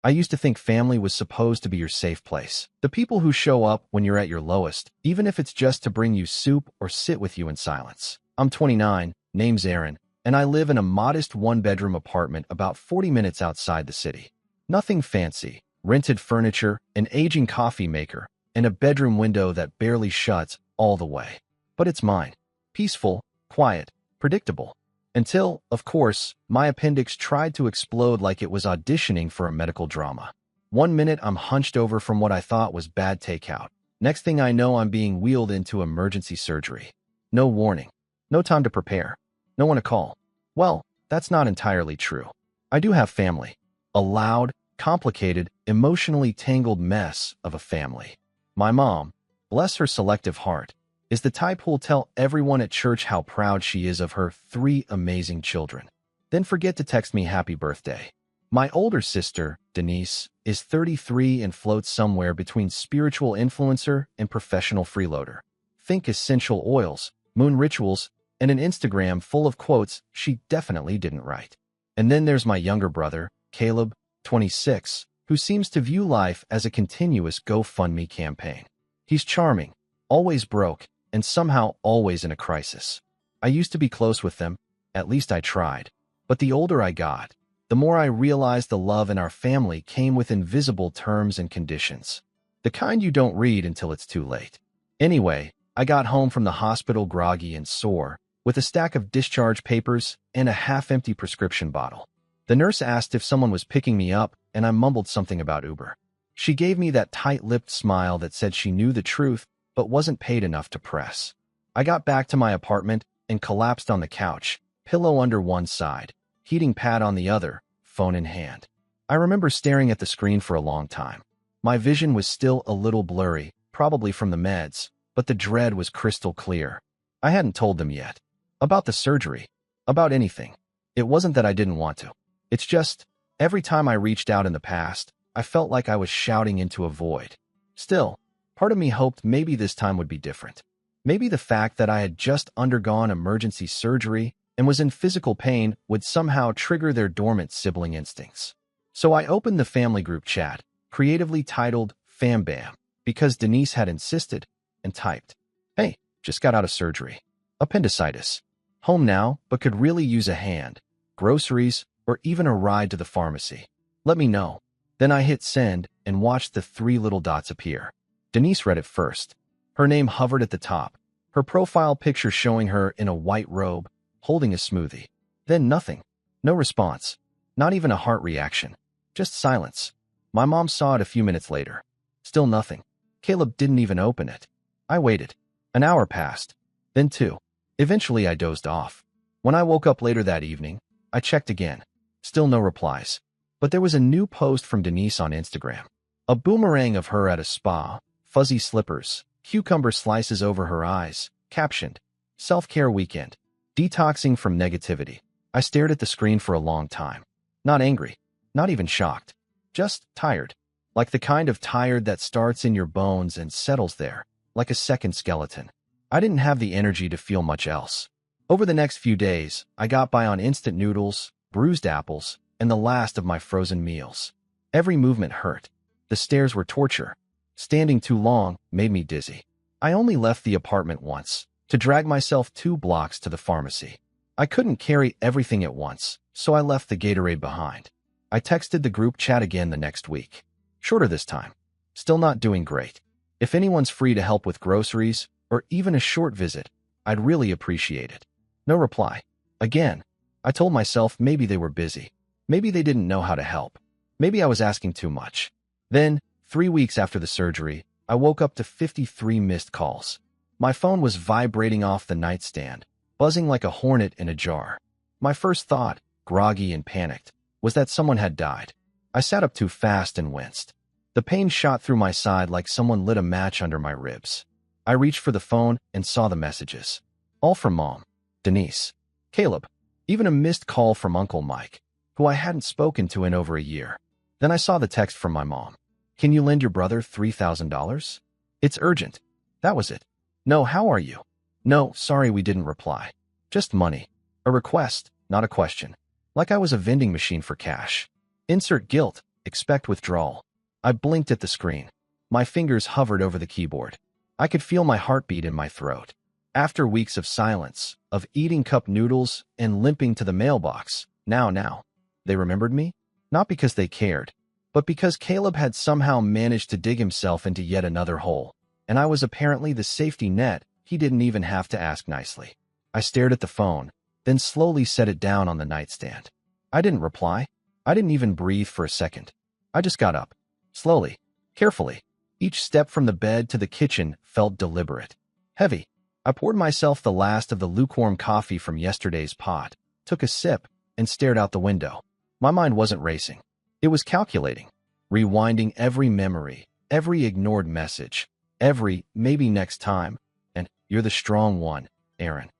I used to think family was supposed to be your safe place. The people who show up when you're at your lowest, even if it's just to bring you soup or sit with you in silence. I'm 29, name's Aaron, and I live in a modest one-bedroom apartment about 40 minutes outside the city. Nothing fancy, rented furniture, an aging coffee maker, and a bedroom window that barely shuts all the way. But it's mine. Peaceful, quiet, predictable. Until, of course, my appendix tried to explode like it was auditioning for a medical drama. One minute I'm hunched over from what I thought was bad takeout. Next thing I know, I'm being wheeled into emergency surgery. No warning. No time to prepare. No one to call. Well, that's not entirely true. I do have family. A loud, complicated, emotionally tangled mess of a family. My mom, bless her selective heart, is the type who'll tell everyone at church how proud she is of her 3 amazing children. Then forget to text me happy birthday. My older sister, Denise, is 33 and floats somewhere between spiritual influencer and professional freeloader. Think essential oils, moon rituals, and an Instagram full of quotes she definitely didn't write. And then there's my younger brother, Caleb, 26, who seems to view life as a continuous GoFundMe campaign. He's charming, always broke, and somehow always in a crisis. I used to be close with them, at least I tried. But the older I got, the more I realized the love in our family came with invisible terms and conditions. The kind you don't read until it's too late. Anyway, I got home from the hospital groggy and sore, with a stack of discharge papers and a half-empty prescription bottle. The nurse asked if someone was picking me up, and I mumbled something about Uber. She gave me that tight-lipped smile that said she knew the truth, but wasn't paid enough to press. I got back to my apartment and collapsed on the couch, pillow under one side, heating pad on the other, phone in hand. I remember staring at the screen for a long time. My vision was still a little blurry, probably from the meds, but the dread was crystal clear. I hadn't told them yet. About the surgery. About anything. It wasn't that I didn't want to. It's just, every time I reached out in the past, I felt like I was shouting into a void. Still, part of me hoped maybe this time would be different. Maybe the fact that I had just undergone emergency surgery and was in physical pain would somehow trigger their dormant sibling instincts. So I opened the family group chat, creatively titled Fam Bam, because Denise had insisted, and typed, "Hey, just got out of surgery. Appendicitis. Home now, but could really use a hand. Groceries, or even a ride to the pharmacy. Let me know." Then I hit send and watched the 3 little dots appear. Denise read it first. Her name hovered at the top, her profile picture showing her in a white robe, holding a smoothie. Then nothing. No response. Not even a heart reaction. Just silence. My mom saw it a few minutes later. Still nothing. Caleb didn't even open it. I waited. An hour passed. Then 2. Eventually I dozed off. When I woke up later that evening, I checked again. Still no replies. But there was a new post from Denise on Instagram. A boomerang of her at a spa, fuzzy slippers, cucumber slices over her eyes, captioned, "Self-care weekend. Detoxing from negativity." I stared at the screen for a long time. Not angry. Not even shocked. Just tired. Like the kind of tired that starts in your bones and settles there, like a second skeleton. I didn't have the energy to feel much else. Over the next few days, I got by on instant noodles, bruised apples, and the last of my frozen meals. Every movement hurt. The stairs were torture. Standing too long made me dizzy. I only left the apartment once, to drag myself 2 blocks to the pharmacy. I couldn't carry everything at once, so I left the Gatorade behind. I texted the group chat again the next week. Shorter this time. Still not doing great. If anyone's free to help with groceries, or even a short visit, I'd really appreciate it. No reply. Again, I told myself maybe they were busy. Maybe they didn't know how to help. Maybe I was asking too much. Then, 3 weeks after the surgery, I woke up to 53 missed calls. My phone was vibrating off the nightstand, buzzing like a hornet in a jar. My first thought, groggy and panicked, was that someone had died. I sat up too fast and winced. The pain shot through my side like someone lit a match under my ribs. I reached for the phone and saw the messages. All from Mom, Denise, Caleb, even a missed call from Uncle Mike, who I hadn't spoken to in over a year. Then I saw the text from my mom. "Can you lend your brother $3,000? It's urgent." That was it. "No, how are you?" "No, sorry we didn't reply. Just money. A request, not a question. Like I was a vending machine for cash. Insert guilt, expect withdrawal. I blinked at the screen. My fingers hovered over the keyboard. I could feel my heartbeat in my throat. After weeks of silence, of eating cup noodles and limping to the mailbox, now, they remembered me? Not because they cared, but because Caleb had somehow managed to dig himself into yet another hole, and I was apparently the safety net he didn't even have to ask nicely. I stared at the phone, then slowly set it down on the nightstand. I didn't reply. I didn't even breathe for a second. I just got up. Slowly, carefully. Each step from the bed to the kitchen felt deliberate. Heavy. I poured myself the last of the lukewarm coffee from yesterday's pot, took a sip, and stared out the window. My mind wasn't racing. It was calculating, rewinding every memory, every ignored message, every maybe next time, and you're the strong one, Aaron.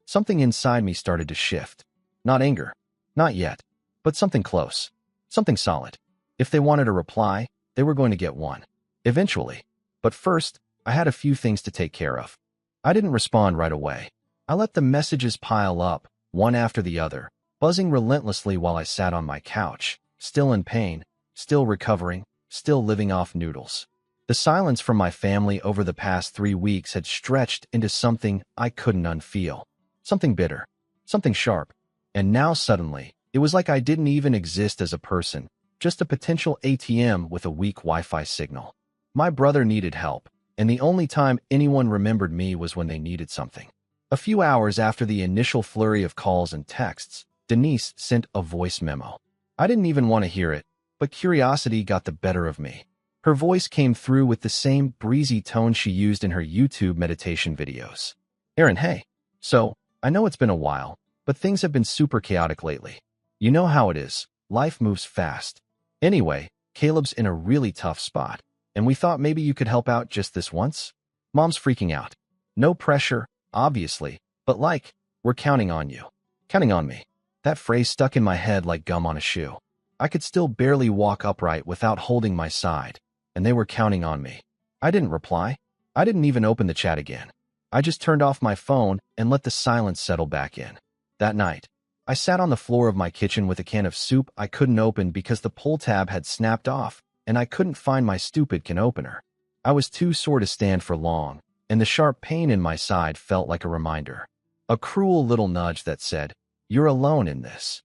Something inside me started to shift. Not anger. Not yet. But something close. Something solid. If they wanted a reply, they were going to get one. Eventually. But first, I had a few things to take care of. I didn't respond right away. I let the messages pile up, one after the other, buzzing relentlessly while I sat on my couch, still in pain, still recovering, still living off noodles. The silence from my family over the past 3 weeks had stretched into something I couldn't unfeel. Something bitter. Something sharp. And now suddenly, it was like I didn't even exist as a person, just a potential ATM with a weak Wi-Fi signal. My brother needed help, and the only time anyone remembered me was when they needed something. A few hours after the initial flurry of calls and texts, Denise sent a voice memo. I didn't even want to hear it, but curiosity got the better of me. Her voice came through with the same breezy tone she used in her YouTube meditation videos. Aaron, hey. So, I know it's been a while, but things have been super chaotic lately. You know how it is. Life moves fast. Anyway, Caleb's in a really tough spot, and we thought maybe you could help out just this once? Mom's freaking out. No pressure, obviously, but we're counting on you. Counting on me. That phrase stuck in my head like gum on a shoe. I could still barely walk upright without holding my side, and they were counting on me. I didn't reply. I didn't even open the chat again. I just turned off my phone and let the silence settle back in. That night, I sat on the floor of my kitchen with a can of soup I couldn't open because the pull tab had snapped off, and I couldn't find my stupid can opener. I was too sore to stand for long, and the sharp pain in my side felt like a reminder. A cruel little nudge that said, "You're alone in this."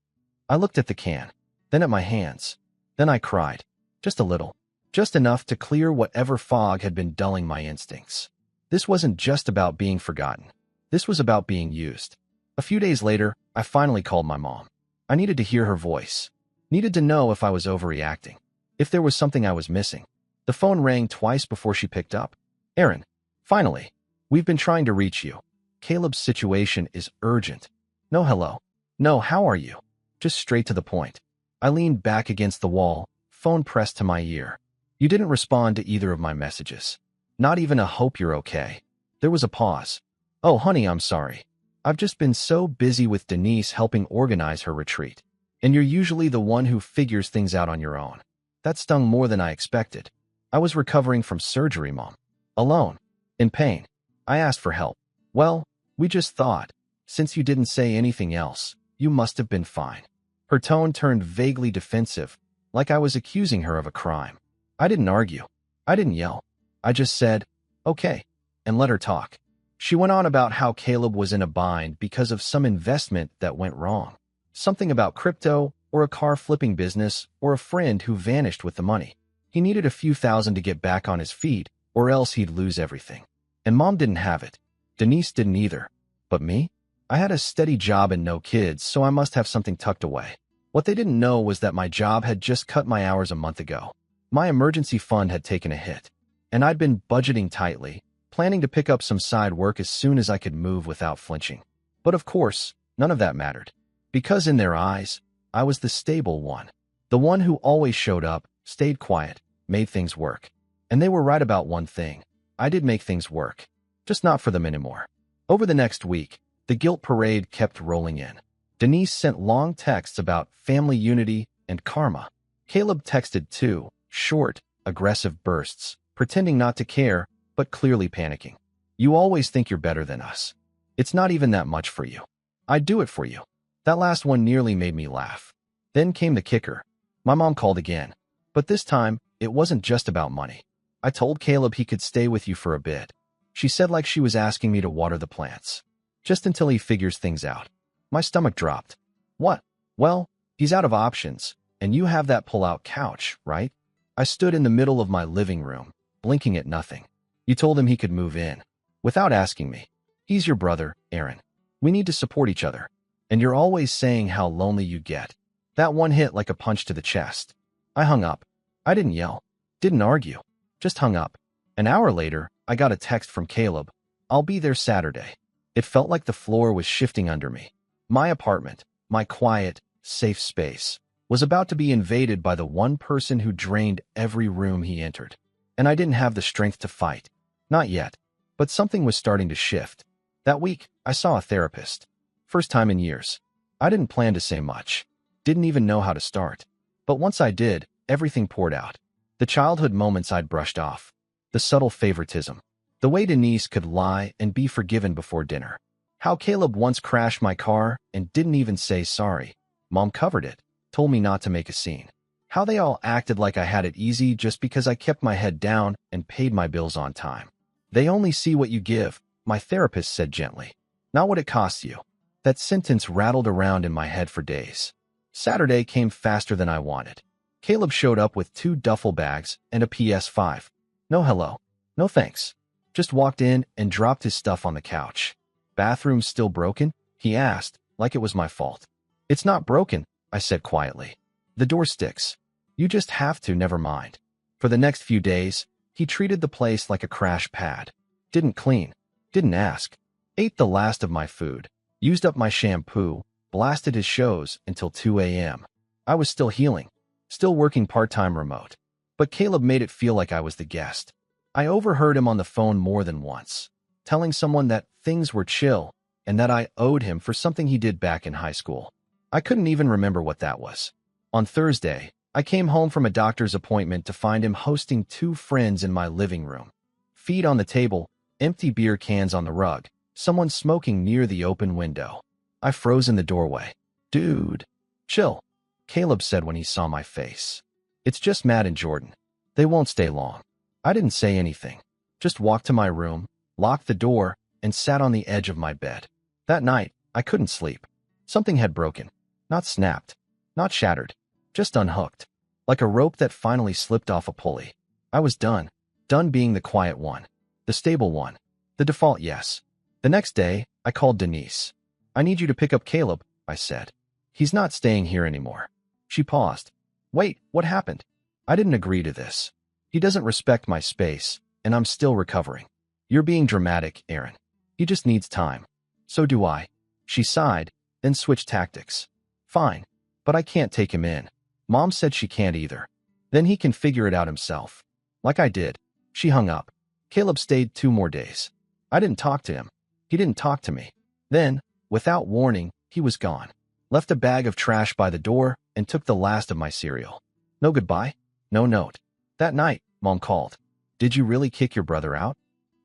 I looked at the can, then at my hands. Then I cried. Just a little. Just enough to clear whatever fog had been dulling my instincts. This wasn't just about being forgotten. This was about being used. A few days later, I finally called my mom. I needed to hear her voice. Needed to know if I was overreacting. If there was something I was missing. The phone rang twice before she picked up. Aaron, finally. We've been trying to reach you. Caleb's situation is urgent. No hello. No, how are you? Just straight to the point. I leaned back against the wall, phone pressed to my ear. You didn't respond to either of my messages. Not even a hope you're okay. There was a pause. Oh, honey, I'm sorry. I've just been so busy with Denise helping organize her retreat. And you're usually the one who figures things out on your own. That stung more than I expected. I was recovering from surgery, Mom. Alone. In pain. I asked for help. Well, we just thought, since you didn't say anything else, you must have been fine. Her tone turned vaguely defensive, like I was accusing her of a crime. I didn't argue. I didn't yell. I just said, okay, and let her talk. She went on about how Caleb was in a bind because of some investment that went wrong. Something about crypto, or a car flipping business, or a friend who vanished with the money. He needed a few thousand to get back on his feet, or else he'd lose everything. And Mom didn't have it. Denise didn't either. But me? I had a steady job and no kids, so I must have something tucked away. What they didn't know was that my job had just cut my hours a month ago. My emergency fund had taken a hit. And I'd been budgeting tightly, planning to pick up some side work as soon as I could move without flinching. But of course, none of that mattered. Because in their eyes, I was the stable one. The one who always showed up, stayed quiet, made things work. And they were right about one thing. I did make things work. Just not for them anymore. Over the next week, the guilt parade kept rolling in. Denise sent long texts about family unity and karma. Caleb texted too, short, aggressive bursts, pretending not to care, but clearly panicking. You always think you're better than us. It's not even that much for you. I'd do it for you. That last one nearly made me laugh. Then came the kicker. My mom called again. But this time, it wasn't just about money. I told Caleb he could stay with you for a bit. She said like she was asking me to water the plants. Just until he figures things out. My stomach dropped. What? Well, he's out of options, and you have that pull-out couch, right? I stood in the middle of my living room, blinking at nothing. You told him he could move in. Without asking me. He's your brother, Aaron. We need to support each other. And you're always saying how lonely you get. That one hit like a punch to the chest. I hung up. I didn't yell. Didn't argue. Just hung up. An hour later, I got a text from Caleb. I'll be there Saturday. It felt like the floor was shifting under me. My apartment, my quiet, safe space, was about to be invaded by the one person who drained every room he entered. And I didn't have the strength to fight. Not yet. But something was starting to shift. That week, I saw a therapist. First time in years. I didn't plan to say much. Didn't even know how to start. But once I did, everything poured out. The childhood moments I'd brushed off. The subtle favoritism. The way Denise could lie and be forgiven before dinner. How Caleb once crashed my car and didn't even say sorry. Mom covered it, told me not to make a scene. How they all acted like I had it easy just because I kept my head down and paid my bills on time. They only see what you give, my therapist said gently. Not what it costs you. That sentence rattled around in my head for days. Saturday came faster than I wanted. Caleb showed up with 2 duffel bags and a PS5. No hello. No thanks. Just walked in and dropped his stuff on the couch. Bathroom still broken? He asked, like it was my fault. It's not broken, I said quietly. The door sticks. You just have to, never mind. For the next few days, he treated the place like a crash pad. Didn't clean. Didn't ask. Ate the last of my food. Used up my shampoo. Blasted his shows until 2 a.m. I was still healing. Still working part-time remote. But Caleb made it feel like I was the guest. I overheard him on the phone more than once, telling someone that things were chill and that I owed him for something he did back in high school. I couldn't even remember what that was. On Thursday, I came home from a doctor's appointment to find him hosting 2 friends in my living room. Feet on the table, empty beer cans on the rug, someone smoking near the open window. I froze in the doorway. Dude. Chill, Caleb said when he saw my face. It's just Matt and Jordan. They won't stay long. I didn't say anything. Just walked to my room, locked the door, and sat on the edge of my bed. That night, I couldn't sleep. Something had broken. Not snapped. Not shattered. Just unhooked. Like a rope that finally slipped off a pulley. I was done. Done being the quiet one. The stable one. The default yes. The next day, I called Denise. I need you to pick up Caleb, I said. He's not staying here anymore. She paused. Wait, what happened? I didn't agree to this. He doesn't respect my space, and I'm still recovering. You're being dramatic, Aaron. He just needs time. So do I. She sighed, then switched tactics. Fine, but I can't take him in. Mom said she can't either. Then he can figure it out himself. Like I did. She hung up. Caleb stayed 2 more days. I didn't talk to him. He didn't talk to me. Then, without warning, he was gone. Left a bag of trash by the door and took the last of my cereal. No goodbye. No note. That night, Mom called. Did you really kick your brother out?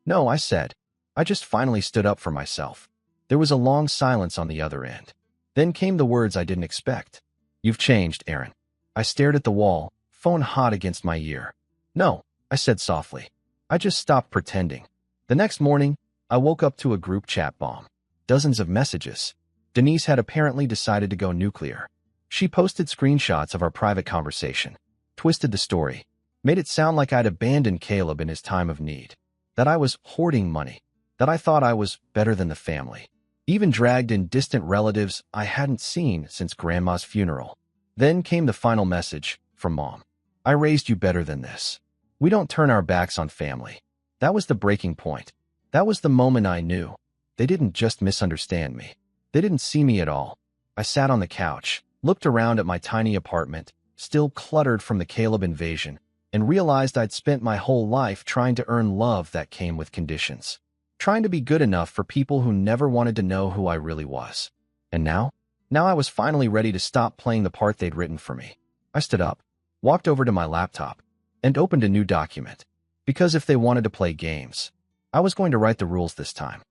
No, I said. I just finally stood up for myself. There was a long silence on the other end. Then came the words I didn't expect. You've changed, Aaron. I stared at the wall, phone hot against my ear. No, I said softly. I just stopped pretending. The next morning, I woke up to a group chat bomb. Dozens of messages. Denise had apparently decided to go nuclear. She posted screenshots of our private conversation, twisted the story, made it sound like I'd abandoned Caleb in his time of need, that I was hoarding money, that I thought I was better than the family, even dragged in distant relatives I hadn't seen since Grandma's funeral. Then came the final message from Mom. I raised you better than this. We don't turn our backs on family. That was the breaking point. That was the moment I knew. They didn't just misunderstand me. They didn't see me at all. I sat on the couch, looked around at my tiny apartment, still cluttered from the Caleb invasion, and realized I'd spent my whole life trying to earn love that came with conditions. Trying to be good enough for people who never wanted to know who I really was. And now? Now I was finally ready to stop playing the part they'd written for me. I stood up, walked over to my laptop, and opened a new document. Because if they wanted to play games, I was going to write the rules this time.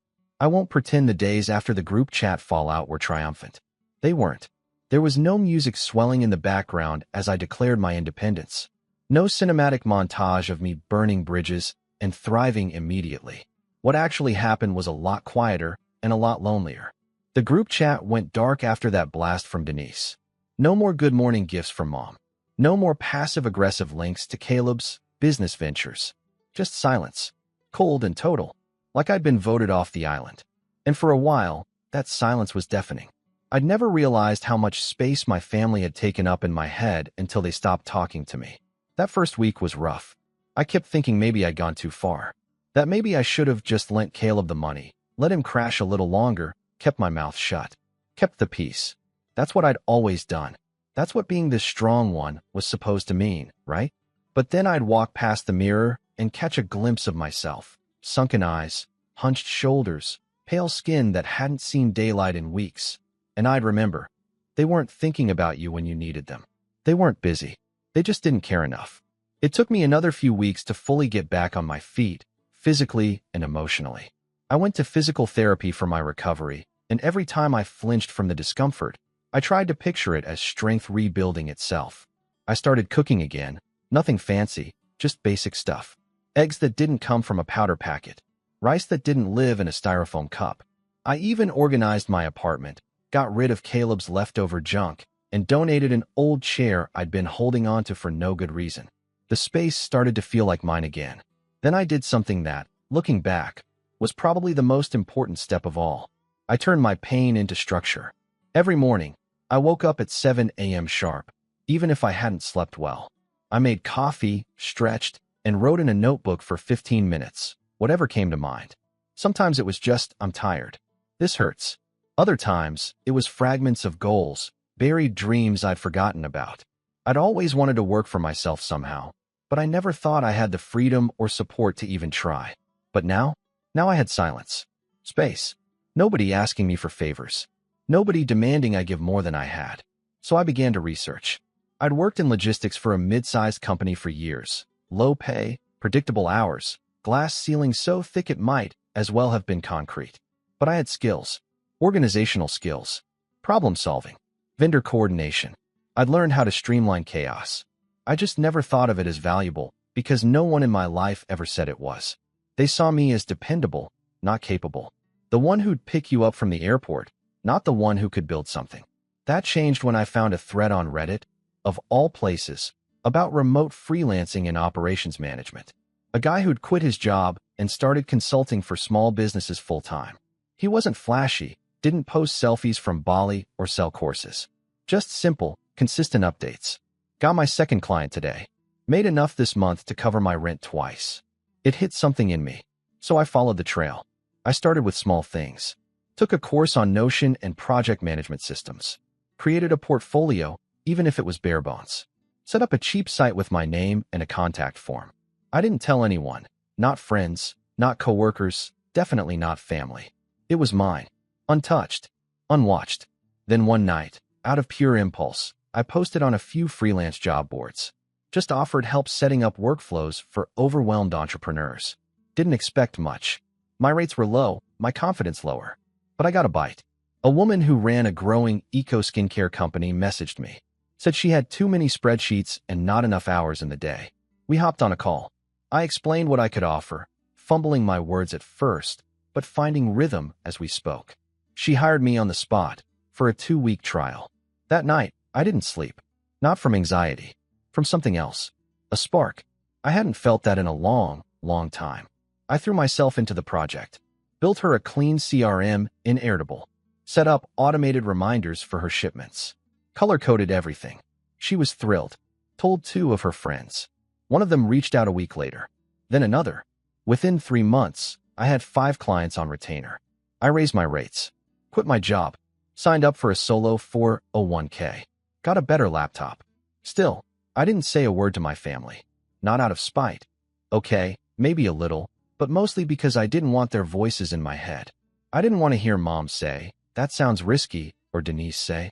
I won't pretend the days after the group chat fallout were triumphant. They weren't. There was no music swelling in the background as I declared my independence. No cinematic montage of me burning bridges and thriving immediately. What actually happened was a lot quieter and a lot lonelier. The group chat went dark after that blast from Denise. No more good morning gifts from Mom. No more passive-aggressive links to Caleb's business ventures. Just silence. Cold and total. Like I'd been voted off the island. And for a while, that silence was deafening. I'd never realized how much space my family had taken up in my head until they stopped talking to me. That first week was rough. I kept thinking maybe I'd gone too far. That maybe I should have just lent Caleb the money, let him crash a little longer, kept my mouth shut, kept the peace. That's what I'd always done. That's what being this strong one was supposed to mean, right? But then I'd walk past the mirror and catch a glimpse of myself. Sunken eyes, hunched shoulders, pale skin that hadn't seen daylight in weeks. And I'd remember, they weren't thinking about you when you needed them. They weren't busy. They just didn't care enough. It took me another few weeks to fully get back on my feet, physically and emotionally. I went to physical therapy for my recovery, and every time I flinched from the discomfort, I tried to picture it as strength rebuilding itself. I started cooking again, nothing fancy, just basic stuff. Eggs that didn't come from a powder packet, rice that didn't live in a styrofoam cup. I even organized my apartment, got rid of Caleb's leftover junk, and donated an old chair I'd been holding onto for no good reason. The space started to feel like mine again. Then I did something that, looking back, was probably the most important step of all. I turned my pain into structure. Every morning, I woke up at 7 a.m. sharp, even if I hadn't slept well. I made coffee, stretched, and wrote in a notebook for 15 minutes, whatever came to mind. Sometimes it was just, I'm tired. This hurts. Other times, it was fragments of goals, buried dreams I'd forgotten about. I'd always wanted to work for myself somehow, but I never thought I had the freedom or support to even try. But now I had silence. Space. Nobody asking me for favors. Nobody demanding I give more than I had. So I began to research. I'd worked in logistics for a mid-sized company for years. Low pay, predictable hours, glass ceiling so thick it might as well have been concrete. But I had skills. Organizational skills. Problem solving. Vendor coordination. I'd learned how to streamline chaos. I just never thought of it as valuable because no one in my life ever said it was. They saw me as dependable, not capable. The one who'd pick you up from the airport, not the one who could build something. That changed when I found a thread on Reddit, of all places, about remote freelancing and operations management. A guy who'd quit his job and started consulting for small businesses full-time. He wasn't flashy, didn't post selfies from Bali or sell courses. Just simple, consistent updates. Got my second client today. Made enough this month to cover my rent twice. It hit something in me, so I followed the trail. I started with small things. Took a course on Notion and project management systems. Created a portfolio, even if it was bare bones. Set up a cheap site with my name and a contact form. I didn't tell anyone, not friends, not coworkers, definitely not family. It was mine, untouched, unwatched. Then one night, out of pure impulse, I posted on a few freelance job boards. Just offered help setting up workflows for overwhelmed entrepreneurs. Didn't expect much. My rates were low, my confidence lower. But I got a bite. A woman who ran a growing eco-skincare company messaged me. Said she had too many spreadsheets and not enough hours in the day. We hopped on a call. I explained what I could offer, fumbling my words at first, but finding rhythm as we spoke. She hired me on the spot for a 2-week trial. That night, I didn't sleep. Not from anxiety. From something else. A spark. I hadn't felt that in a long, long time. I threw myself into the project. Built her a clean CRM in Airtable. Set up automated reminders for her shipments. Color-coded everything. She was thrilled. Told 2 of her friends. One of them reached out a week later. Then another. Within 3 months, I had 5 clients on retainer. I raised my rates. Quit my job. Signed up for a solo 401k. Got a better laptop. Still, I didn't say a word to my family. Not out of spite. Okay, maybe a little, but mostly because I didn't want their voices in my head. I didn't want to hear Mom say, "That sounds risky," or Denise say,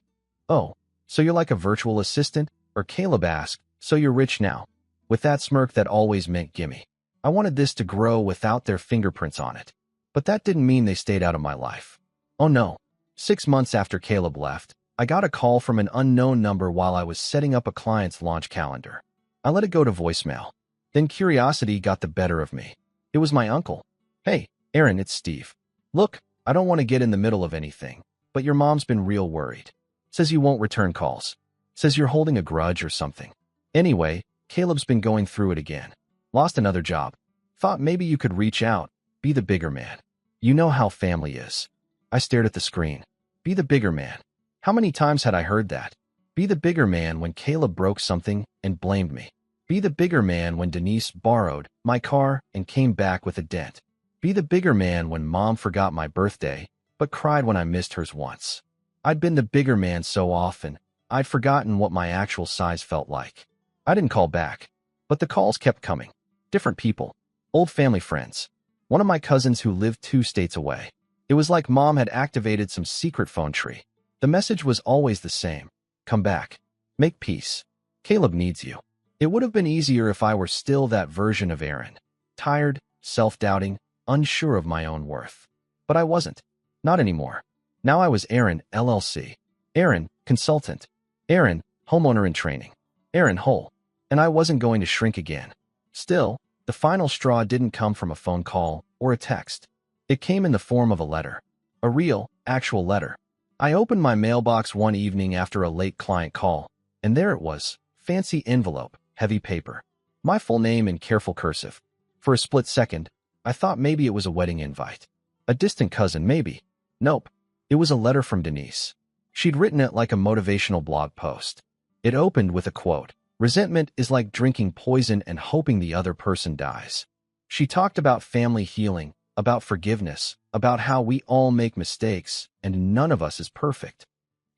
"Oh, so you're like a virtual assistant?" or Caleb ask, "So you're rich now?" With that smirk that always meant gimme. I wanted this to grow without their fingerprints on it. But that didn't mean they stayed out of my life. Oh no. 6 months after Caleb left, I got a call from an unknown number while I was setting up a client's launch calendar. I let it go to voicemail. Then curiosity got the better of me. It was my uncle. "Hey, Aaron, it's Steve. Look, I don't want to get in the middle of anything, but your mom's been real worried. Says you won't return calls. Says you're holding a grudge or something. Anyway, Caleb's been going through it again. Lost another job. Thought maybe you could reach out, be the bigger man. You know how family is." I stared at the screen. Be the bigger man. How many times had I heard that? Be the bigger man when Caleb broke something and blamed me. Be the bigger man when Denise borrowed my car and came back with a dent. Be the bigger man when Mom forgot my birthday, but cried when I missed hers once. I'd been the bigger man so often, I'd forgotten what my actual size felt like. I didn't call back, but the calls kept coming. Different people. Old family friends. One of my cousins who lived 2 states away. It was like Mom had activated some secret phone tree. The message was always the same. Come back. Make peace. Caleb needs you. It would have been easier if I were still that version of Aaron. Tired, self-doubting, unsure of my own worth. But I wasn't. Not anymore. Now I was Aaron, LLC. Aaron, consultant. Aaron, homeowner in training. Aaron whole. And I wasn't going to shrink again. Still, the final straw didn't come from a phone call or a text. It came in the form of a letter. A real, actual letter. I opened my mailbox one evening after a late client call, and there it was, fancy envelope, heavy paper. My full name in careful cursive. For a split second, I thought maybe it was a wedding invite. A distant cousin, maybe. Nope. It was a letter from Denise. She'd written it like a motivational blog post. It opened with a quote. "Resentment is like drinking poison and hoping the other person dies." She talked about family healing, about forgiveness, about how we all make mistakes and none of us is perfect.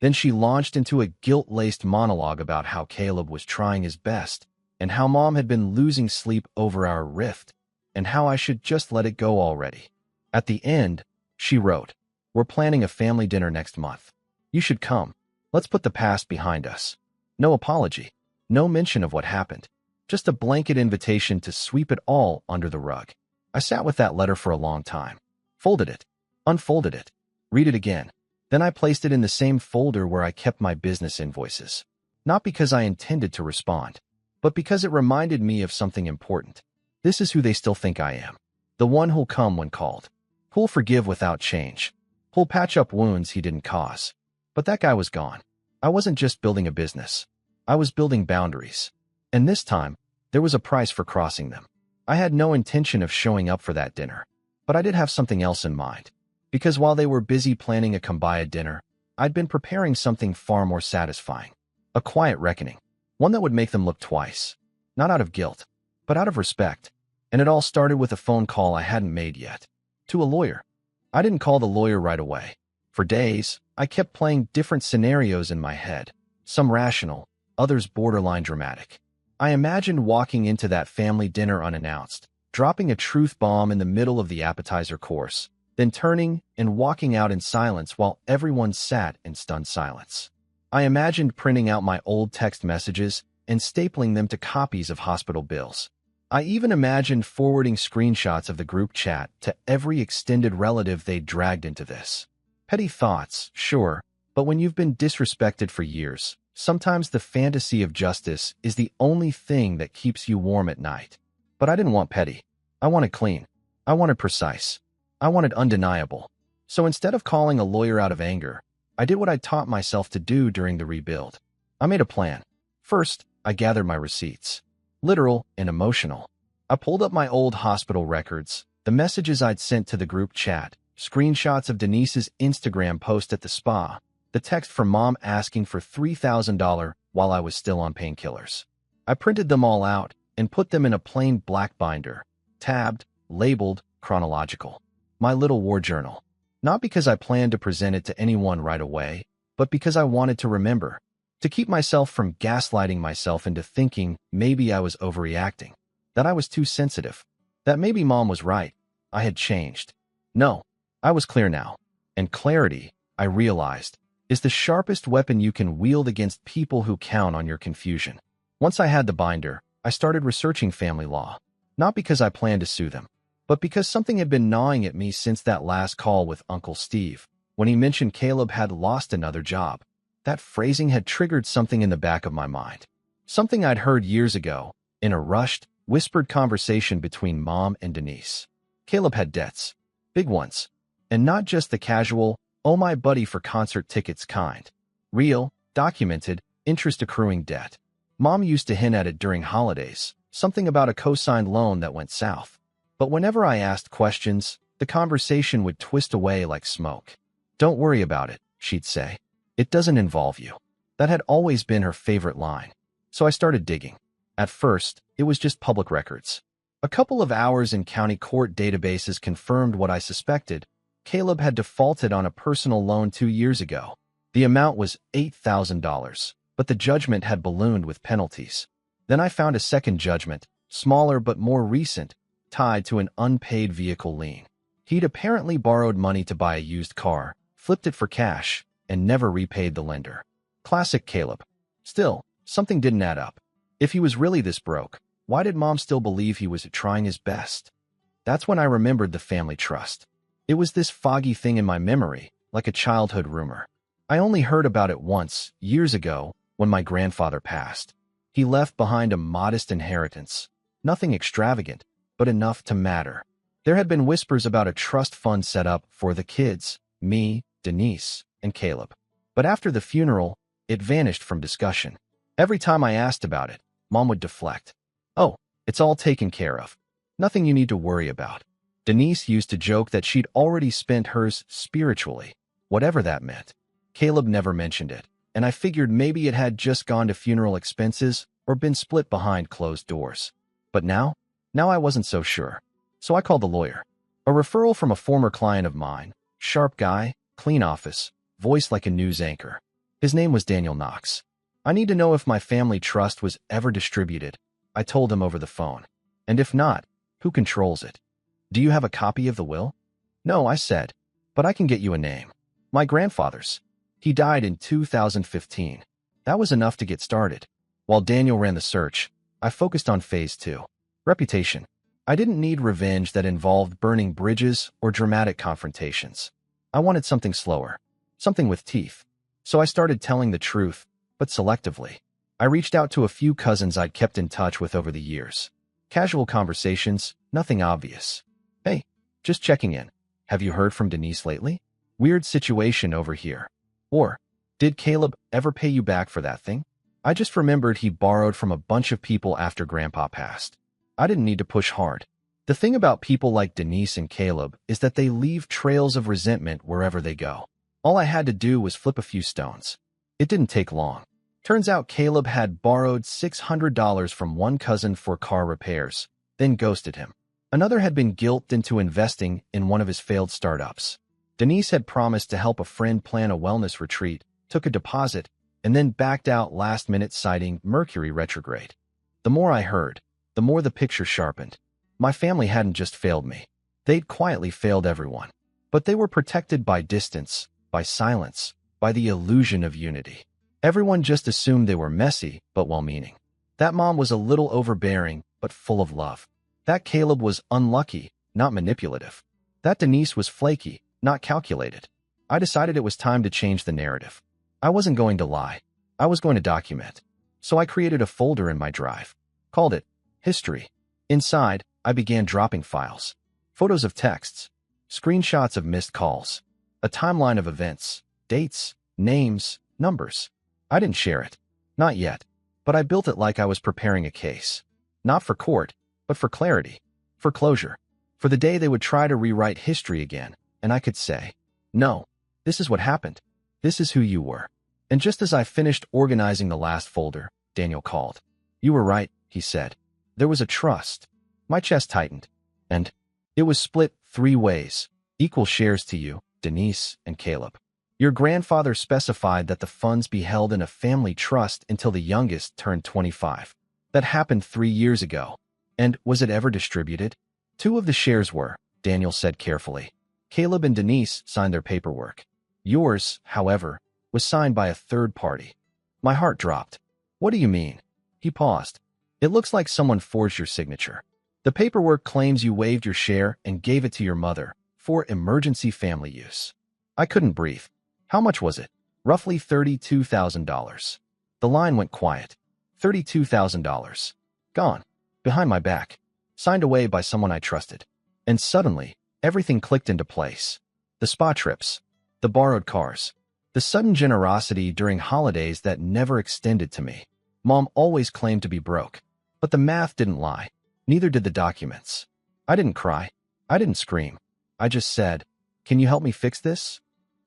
Then she launched into a guilt-laced monologue about how Caleb was trying his best and how Mom had been losing sleep over our rift and how I should just let it go already. At the end, she wrote, "We're planning a family dinner next month. You should come. Let's put the past behind us." No apology. No mention of what happened. Just a blanket invitation to sweep it all under the rug. I sat with that letter for a long time. Folded it. Unfolded it. Read it again. Then I placed it in the same folder where I kept my business invoices. Not because I intended to respond, but because it reminded me of something important. This is who they still think I am. The one who'll come when called. Who'll forgive without change. Who'll patch up wounds he didn't cause. But that guy was gone. I wasn't just building a business. I was building boundaries. And this time, there was a price for crossing them. I had no intention of showing up for that dinner, but I did have something else in mind. Because while they were busy planning a kumbaya dinner, I'd been preparing something far more satisfying. A quiet reckoning. One that would make them look twice. Not out of guilt, but out of respect. And it all started with a phone call I hadn't made yet. To a lawyer. I didn't call the lawyer right away. For days, I kept playing different scenarios in my head. Some rational, others borderline dramatic. I imagined walking into that family dinner unannounced, dropping a truth bomb in the middle of the appetizer course, then turning and walking out in silence while everyone sat in stunned silence. I imagined printing out my old text messages and stapling them to copies of hospital bills. I even imagined forwarding screenshots of the group chat to every extended relative they'd dragged into this. Petty thoughts, sure, but when you've been disrespected for years, sometimes the fantasy of justice is the only thing that keeps you warm at night. But I didn't want petty. I wanted clean. I wanted precise. I wanted undeniable. So instead of calling a lawyer out of anger, I did what I taught myself to do during the rebuild. I made a plan. First, I gathered my receipts. Literal and emotional. I pulled up my old hospital records, the messages I'd sent to the group chat, screenshots of Denise's Instagram post at the spa, the text from Mom asking for $3,000 while I was still on painkillers. I printed them all out and put them in a plain black binder, tabbed, labeled, chronological. My little war journal. Not because I planned to present it to anyone right away, but because I wanted to remember. To keep myself from gaslighting myself into thinking maybe I was overreacting. That I was too sensitive. That maybe Mom was right. I had changed. No, I was clear now. And clarity, I realized, is the sharpest weapon you can wield against people who count on your confusion. Once I had the binder, I started researching family law. Not because I planned to sue them, but because something had been gnawing at me since that last call with Uncle Steve, when he mentioned Caleb had lost another job. That phrasing had triggered something in the back of my mind. Something I'd heard years ago, in a rushed, whispered conversation between Mom and Denise. Caleb had debts. Big ones. And not just the casual, oh my buddy for concert tickets kind. Real, documented, interest-accruing debt. Mom used to hint at it during holidays, something about a co-signed loan that went south. But whenever I asked questions, the conversation would twist away like smoke. Don't worry about it, she'd say. It doesn't involve you. That had always been her favorite line. So I started digging. At first, it was just public records. A couple of hours in county court databases confirmed what I suspected. Caleb had defaulted on a personal loan 2 years ago. The amount was $8,000, but the judgment had ballooned with penalties. Then I found a second judgment, smaller but more recent, tied to an unpaid vehicle lien. He'd apparently borrowed money to buy a used car, flipped it for cash, and never repaid the lender. Classic Caleb. Still, something didn't add up. If he was really this broke, why did Mom still believe he was trying his best? That's when I remembered the family trust. It was this foggy thing in my memory, like a childhood rumor. I only heard about it once, years ago, when my grandfather passed. He left behind a modest inheritance. Nothing extravagant, but enough to matter. There had been whispers about a trust fund set up for the kids, me, Denise, and Caleb. But after the funeral, it vanished from discussion. Every time I asked about it, Mom would deflect. Oh, it's all taken care of. Nothing you need to worry about. Denise used to joke that she'd already spent hers spiritually, whatever that meant. Caleb never mentioned it, and I figured maybe it had just gone to funeral expenses or been split behind closed doors. But now I wasn't so sure. So I called the lawyer. A referral from a former client of mine, sharp guy, clean office, voice like a news anchor. His name was Daniel Knox. I need to know if my family trust was ever distributed, I told him over the phone. And if not, who controls it? Do you have a copy of the will? No, I said, but I can get you a name. My grandfather's. He died in 2015. That was enough to get started. While Daniel ran the search, I focused on phase 2. Reputation. I didn't need revenge that involved burning bridges or dramatic confrontations. I wanted something slower, something with teeth. So I started telling the truth, but selectively. I reached out to a few cousins I'd kept in touch with over the years. Casual conversations, nothing obvious. Hey, just checking in. Have you heard from Denise lately? Weird situation over here. Or, did Caleb ever pay you back for that thing? I just remembered he borrowed from a bunch of people after Grandpa passed. I didn't need to push hard. The thing about people like Denise and Caleb is that they leave trails of resentment wherever they go. All I had to do was flip a few stones. It didn't take long. Turns out Caleb had borrowed $600 from one cousin for car repairs, then ghosted him. Another had been guilted into investing in one of his failed startups. Denise had promised to help a friend plan a wellness retreat, took a deposit, and then backed out last minute citing Mercury retrograde. The more I heard, the more the picture sharpened. My family hadn't just failed me. They'd quietly failed everyone. But they were protected by distance, by silence, by the illusion of unity. Everyone just assumed they were messy, but well-meaning. That mom was a little overbearing, but full of love. That Caleb was unlucky, not manipulative. That Denise was flaky, not calculated. I decided it was time to change the narrative. I wasn't going to lie. I was going to document. So I created a folder in my drive. Called it History. Inside, I began dropping files. Photos of texts, screenshots of missed calls, a timeline of events, dates, names, numbers. I didn't share it. Not yet. But I built it like I was preparing a case. Not for court, but for clarity. For closure. For the day they would try to rewrite history again, and I could say, no, this is what happened. This is who you were. And just as I finished organizing the last folder, Daniel called. You were right, he said. There was a trust. My chest tightened. And it was split 3 ways. Equal shares to you, Denise, and Caleb. Your grandfather specified that the funds be held in a family trust until the youngest turned 25. That happened 3 years ago. And was it ever distributed? 2 of the shares were, Daniel said carefully. Caleb and Denise signed their paperwork. Yours, however, was signed by a third party. My heart dropped. What do you mean? He paused. It looks like someone forged your signature. The paperwork claims you waived your share and gave it to your mother for emergency family use. I couldn't breathe. How much was it? Roughly $32,000. The line went quiet. $32,000. Gone. behind my back, signed away by someone I trusted. And suddenly, everything clicked into place. The spa trips, the borrowed cars, the sudden generosity during holidays that never extended to me. Mom always claimed to be broke, but the math didn't lie. Neither did the documents. I didn't cry. I didn't scream. I just said, "Can you help me fix this?"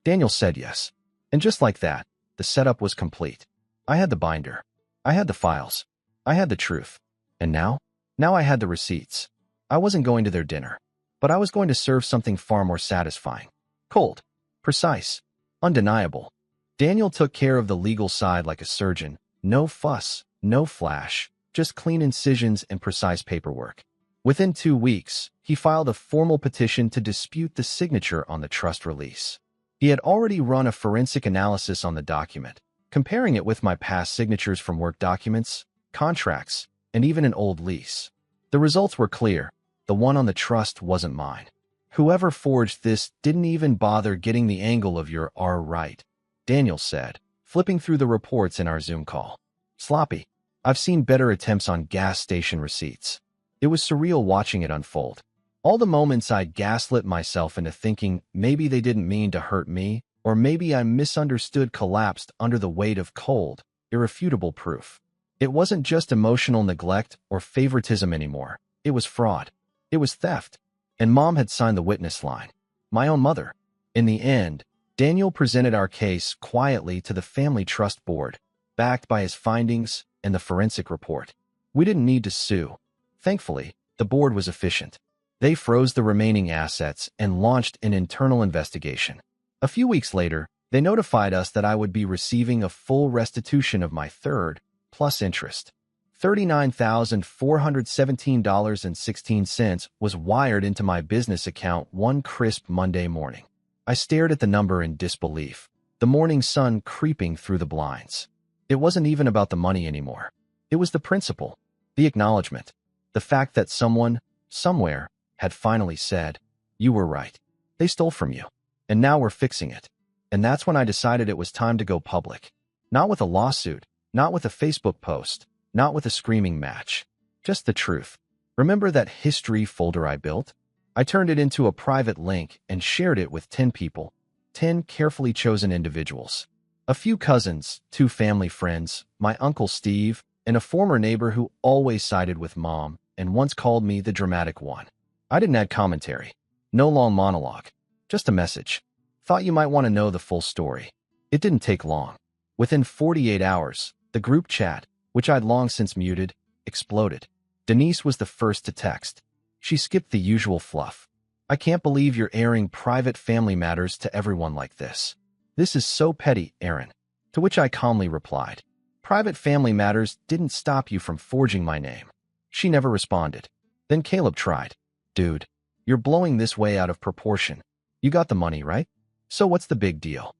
Daniel said yes. And just like that, the setup was complete. I had the binder. I had the files. I had the truth. And now? Now I had the receipts. I wasn't going to their dinner, but I was going to serve something far more satisfying. Cold, precise, undeniable. Daniel took care of the legal side like a surgeon. No fuss, no flash, just clean incisions and precise paperwork. Within 2 weeks, he filed a formal petition to dispute the signature on the trust release. He had already run a forensic analysis on the document, comparing it with my past signatures from work documents, contracts, and even an old lease. The results were clear. The one on the trust wasn't mine. Whoever forged this didn't even bother getting the angle of your R right, Daniel said, flipping through the reports in our Zoom call. Sloppy. I've seen better attempts on gas station receipts. It was surreal watching it unfold. All the moments I gaslit myself into thinking maybe they didn't mean to hurt me, or maybe I misunderstood collapsed under the weight of cold, irrefutable proof. It wasn't just emotional neglect or favoritism anymore. It was fraud. It was theft. And Mom had signed the witness line. My own mother. In the end, Daniel presented our case quietly to the Family Trust Board, backed by his findings and the forensic report. We didn't need to sue. Thankfully, the board was efficient. They froze the remaining assets and launched an internal investigation. A few weeks later, they notified us that I would be receiving a full restitution of my third, plus interest. $39,417.16 was wired into my business account one crisp Monday morning. I stared at the number in disbelief, the morning sun creeping through the blinds. It wasn't even about the money anymore. It was the principle, the acknowledgement, the fact that someone, somewhere, had finally said, "You were right. They stole from you. And now we're fixing it." And that's when I decided it was time to go public. Not with a lawsuit, not with a Facebook post, not with a screaming match. Just the truth. Remember that history folder I built? I turned it into a private link and shared it with 10 people, 10 carefully chosen individuals. A few cousins, 2 family friends, my Uncle Steve, and a former neighbor who always sided with Mom and once called me the dramatic one. I didn't add commentary. No long monologue. Just a message. Thought you might want to know the full story. It didn't take long. Within 48 hours, the group chat, which I'd long since muted, exploded. Denise was the first to text. She skipped the usual fluff. "I can't believe you're airing private family matters to everyone like this. This is so petty, Aaron." To which I calmly replied, "Private family matters didn't stop you from forging my name." She never responded. Then Caleb tried. "Dude, you're blowing this way out of proportion. You got the money, right? So what's the big deal?"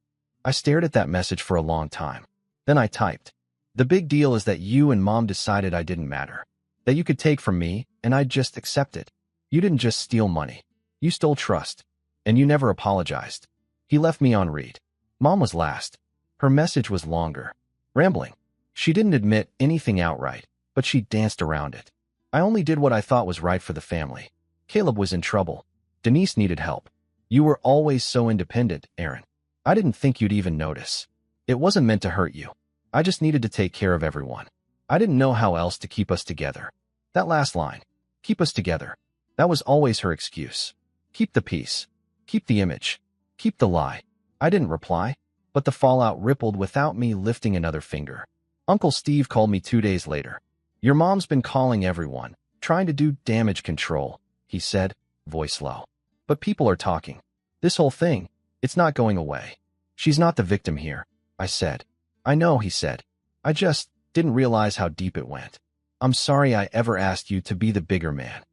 I stared at that message for a long time. Then I typed, "The big deal is that you and Mom decided I didn't matter. That you could take from me, and I'd just accept it. You didn't just steal money. You stole trust. And you never apologized." He left me on read. Mom was last. Her message was longer. Rambling. She didn't admit anything outright, but she danced around it. I only did what I thought was right for the family. Caleb was in trouble. Denise needed help. You were always so independent, Aaron. I didn't think you'd even notice. It wasn't meant to hurt you. I just needed to take care of everyone. I didn't know how else to keep us together. That last line, keep us together, that was always her excuse. Keep the peace. Keep the image. Keep the lie. I didn't reply, but the fallout rippled without me lifting another finger. Uncle Steve called me 2 days later. "Your mom's been calling everyone, trying to do damage control," he said, voice low. "But people are talking. This whole thing, it's not going away. She's not the victim here," I said. "I know," he said. "I just didn't realize how deep it went. I'm sorry I ever asked you to be the bigger man."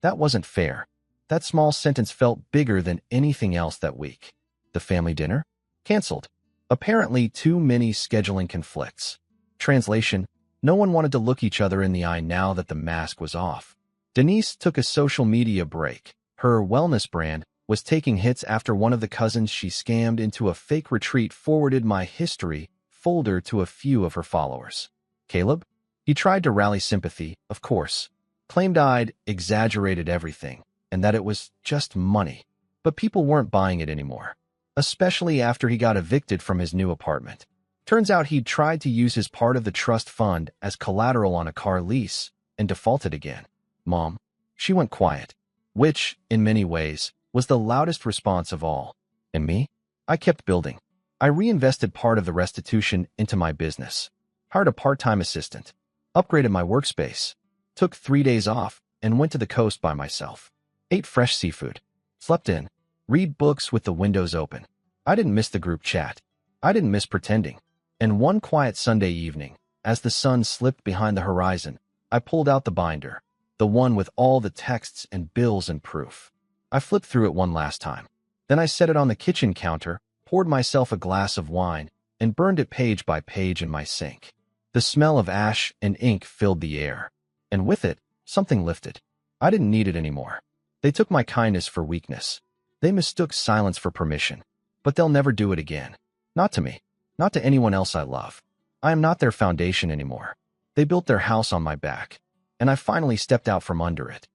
That wasn't fair. That small sentence felt bigger than anything else that week. The family dinner? Canceled. Apparently too many scheduling conflicts. Translation: no one wanted to look each other in the eye now that the mask was off. Denise took a social media break. Her wellness brand was taking hits after one of the cousins she scammed into a fake retreat forwarded my history folder to a few of her followers. Caleb? He tried to rally sympathy, of course. Claimed I'd exaggerated everything and that it was just money. But people weren't buying it anymore, especially after he got evicted from his new apartment. Turns out he'd tried to use his part of the trust fund as collateral on a car lease and defaulted again. Mom, she went quiet, which, in many ways, was the loudest response of all. And me? I kept building. I reinvested part of the restitution into my business, hired a part-time assistant, upgraded my workspace, took 3 days off, and went to the coast by myself. Ate fresh seafood, slept in, read books with the windows open. I didn't miss the group chat. I didn't miss pretending. And one quiet Sunday evening, as the sun slipped behind the horizon, I pulled out the binder, the one with all the texts and bills and proof. I flipped through it one last time. Then I set it on the kitchen counter, poured myself a glass of wine, and burned it page by page in my sink. The smell of ash and ink filled the air, and with it, something lifted. I didn't need it anymore. They took my kindness for weakness. They mistook silence for permission. But they'll never do it again. Not to me. Not to anyone else I love. I am not their foundation anymore. They built their house on my back, and I finally stepped out from under it.